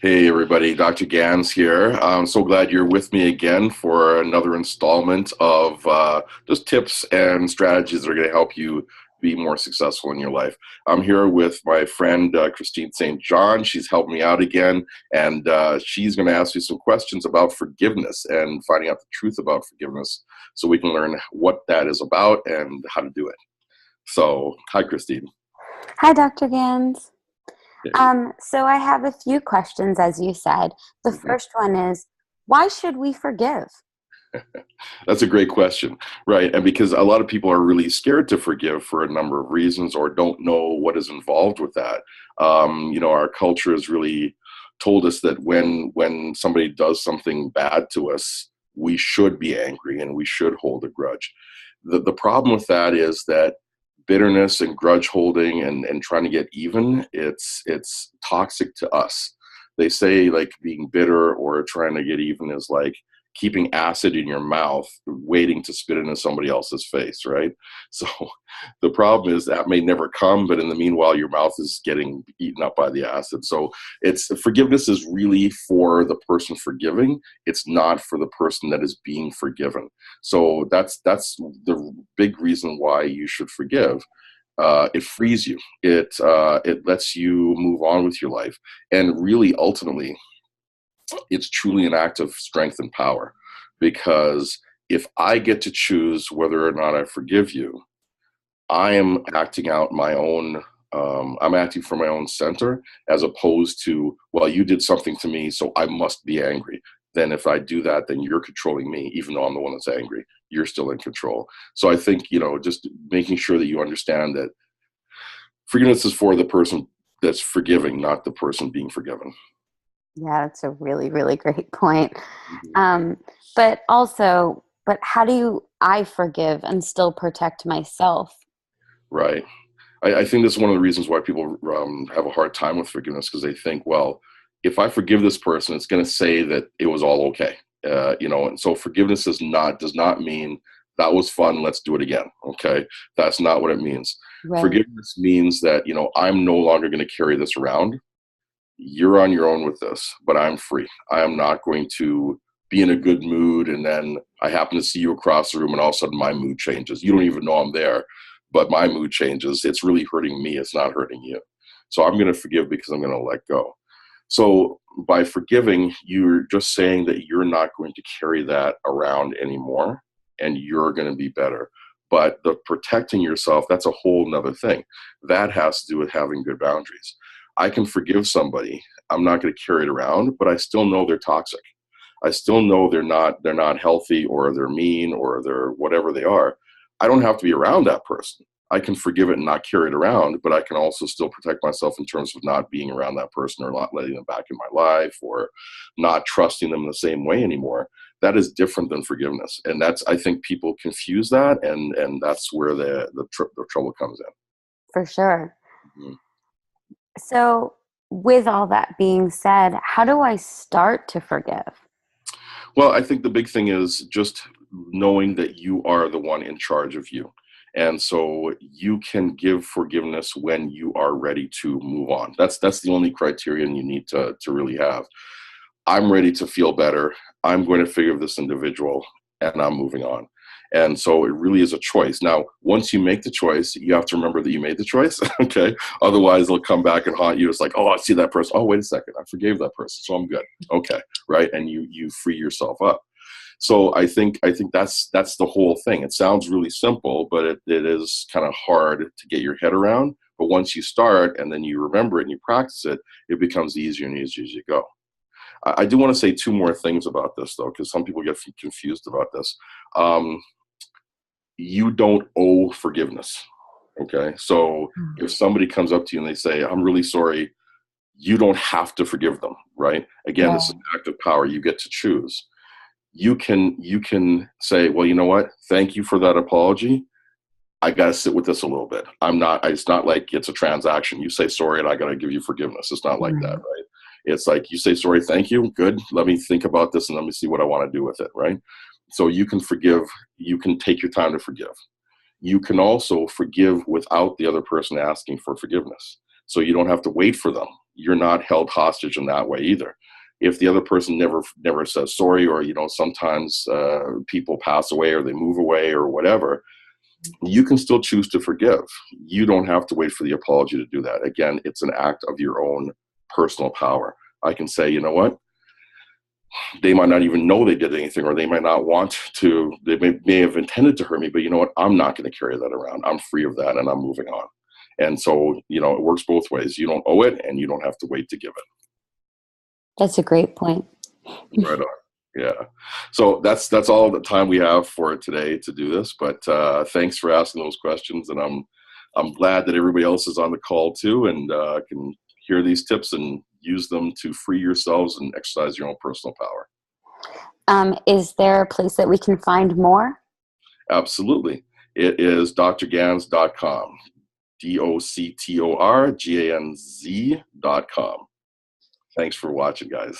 Hey everybody, Dr. Gans here. I'm so glad you're with me again for another installment of just tips and strategies that are going to help you be more successful in your life. I'm here with my friend Christine St. John. She's helped me out again, and she's going to ask you some questions about forgiveness and finding out the truth about forgiveness so we can learn what that is about and how to do it. So, hi, Christine. Hi, Dr. Gans. Hey. So I have a few questions, as you said. The Mhm. first one is, why should we forgive? That's a great question, right? And because a lot of people are really scared to forgive for a number of reasons or don't know what is involved with that. Our culture has really told us that when somebody does something bad to us, we should be angry and we should hold a grudge. The problem with that is that bitterness and grudge holding and trying to get even, it's toxic to us. They say like being bitter or trying to get even is like keeping acid in your mouth, waiting to spit into somebody else's face, right? So the problem is that may never come, but in the meanwhile, your mouth is getting eaten up by the acid. So it's forgiveness is really for the person forgiving. It's not for the person that is being forgiven. So that's the big reason why you should forgive. It frees you. It lets you move on with your life, and really, ultimately, it's truly an act of strength and power because if I get to choose whether or not I forgive you, I am acting out my own. I'm acting from my own center as opposed to, well, you did something to me, so I must be angry. Then if I do that, then you're controlling me, even though I'm the one that's angry. You're still in control. So I think, just making sure that you understand that forgiveness is for the person that's forgiving, not the person being forgiven. Yeah, that's a really, really great point. Mhm. Um, but how do I forgive and still protect myself? Right. I think that's one of the reasons why people have a hard time with forgiveness because they think, well, if I forgive this person, it's going to say that it was all okay, and so forgiveness does not mean that was fun. Let's do it again. Okay, that's not what it means. Right. Forgiveness means that I'm no longer going to carry this around. You're on your own with this, but I'm free. I am not going to be in a good mood and then I happen to see you across the room and all of a sudden my mood changes. You don't even know I'm there, but my mood changes. It's really hurting me. It's not hurting you. So I'm going to forgive because I'm going to let go. So by forgiving, you're just saying that you're not going to carry that around anymore and you're going to be better. But the protecting yourself, that's a whole nother thing. That has to do with having good boundaries. I can forgive somebody. I'm not going to carry it around, but I still know they're toxic. I still know they're not healthy or they're mean or they're whatever they are. I don't have to be around that person. I can forgive it and not carry it around, but I can also still protect myself in terms of not being around that person or not letting them back in my life or not trusting them in the same way anymore. That is different than forgiveness, and that's I think people confuse that, and that's where the trouble comes For sure. in. So, with all that being said, how do I start to forgive? Well, I think the big thing is just knowing that you are the one in charge of you. And so you can give forgiveness when you are ready to move on. That's the only criterion you need to really have. I'm ready to feel better. I'm going to forgive this individual and I'm moving on. And so it really is a choice. Now, once you make the choice, you have to remember that you made the choice. Okay. Otherwise, they'll come back and haunt you. It's like, oh, I see that person. Oh, wait a second. I forgave that person. So I'm good. Okay. Right. And you free yourself up. So I think that's the whole thing. It sounds really simple, but it is kind of hard to get your head around. But once you start and then you remember it and you practice it, it becomes easier and easier as you go. I do want to say two more things about this, though, because some people get confused about this. Um, you don't owe forgiveness. Okay. So if somebody comes up to you and they say, I'm really sorry, you don't have to forgive them, right? Again, this is Right. an act of power. You get to choose. You can say, well, you know what? Thank you for that apology. I got to sit with this a little bit. It's not like it's a transaction. You say sorry and I got to give you forgiveness. It's not like that, Right. right? It's like you say sorry, thank you, good. Let me think about this and let me see what I want to do with it, right? So you can forgive, you can take your time to forgive. You can also forgive without the other person asking for forgiveness. So you don't have to wait for them. you're not held hostage in that way either. If the other person never says sorry, or sometimes people pass away or they move away or whatever, you can still choose to forgive. You don't have to wait for the apology to do that. Again, it's an act of your own personal power. I can say, you know what? They might not even know they did anything, or they might not want to. They may have intended to hurt me, but you know what? I'm not going to carry that around. I'm free of that, and I'm moving on. And so, it works both ways. You don't owe it, and you don't have to wait to give it. That's a great point. Right on. Yeah. So that's all the time we have for today to do this. But thanks for asking those questions, and I'm glad that everybody else is on the call too, and can hear these tips and use them to free yourselves and exercise your own personal power. Is there a place that we can find more? Absolutely. It is drganz.com. DOCTORGANZ.com. Thanks for watching, guys.